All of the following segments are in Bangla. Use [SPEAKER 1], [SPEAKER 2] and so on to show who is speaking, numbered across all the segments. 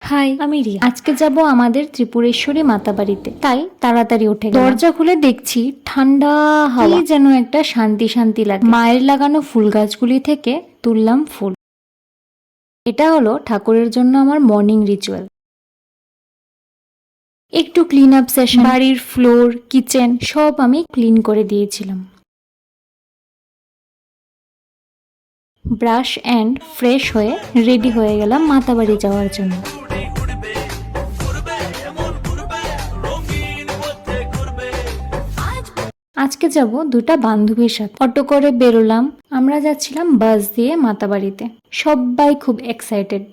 [SPEAKER 1] হাই, আমি রিয়া। আজকে যাব আমাদের ত্রিপুরেশ্বরী মাতা বাড়িতে, তাই তাড়াতাড়ি উঠে গেলাম। দরজা খুলে দেখছি ঠান্ডা হাওয়া, যেন একটা শান্তি শান্তি লাগে। মায়ের লাগানো ফুল গাছগুলি থেকে তুললাম ফুল। এটা হলো ঠাকুরের জন্য আমার মর্নিং রিচুয়াল। একটু ক্লিন আপ সেশন, বাড়ির ফ্লোর, কিচেন সব আমি ক্লিন করে দিয়েছিলাম। ব্রাশ অ্যান্ড ফ্রেশ হয়ে রেডি হয়ে গেলাম মাতাবাড়ি যাওয়ার জন্য। আজকে যাব দুটা বান্ধবীর সাথে। অটো করে বেরোলাম। আমরা যাচ্ছিলাম বাস দিয়ে মাতাবাড়িতে। সবাই খুব এক্সাইটেড।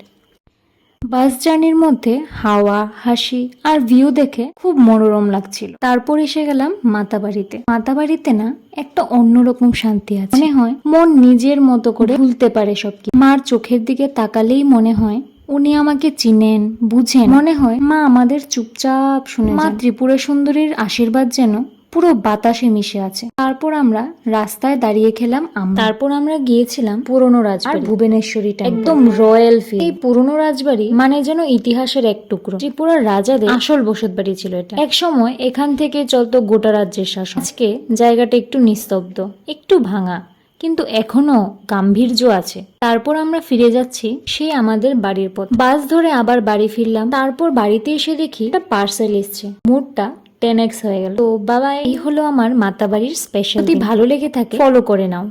[SPEAKER 1] বাস জার্নির মধ্যে হাওয়া, হাসি আর ভিউ দেখে খুব মনোরম লাগছিল। তারপর এসে গেলাম মাতাবাড়িতে। মাতাবাড়িতে না একটা অন্যরকম শান্তি আছে। মনে হয় মন নিজের মতো করে ভুলতে পারে সবকিছু। মার চোখের দিকে তাকালেই মনে হয় উনি আমাকে চিনেন, বুঝেন। মনে হয় মা আমাদের চুপচাপ শুনে যান। মা ত্রিপুরা সুন্দরীর আশীর্বাদ যেন পুরো বাতাসে মিশে আছে। তারপর আমরা রাস্তায় দাঁড়িয়ে খেলাম তারপর আমরা গিয়েছিলাম পুরনো রাজবাড়ি, ভুবনেশ্বরী টেম্পল। একদম রয়্যাল ফিল। এই পুরনো রাজবাড়ি মানে যেন ইতিহাসের এক টুকরো। ত্রিপুরার রাজাদের আসল বসত বাড়ি ছিল এটা। এক সময় এখান থেকে চলতো গোটা রাজ্যের শাসন। আজকে জায়গাটা একটু নিস্তব্ধ, একটু ভাঙা, কিন্তু এখনো গাম্ভীর্য আছে। তারপর আমরা ফিরে যাচ্ছি সেই আমাদের বাড়ির পথ। বাস ধরে আবার বাড়ি ফিরলাম। তারপর বাড়িতে এসে দেখি একটা পার্সেল এসছে। মুডটা 10x হয়ে গেল। তো বাবা, এই হলো আমার মাতাবাড়ির স্পেশাল। যদি ভালো লেগে থাকে ফলো করে নাও।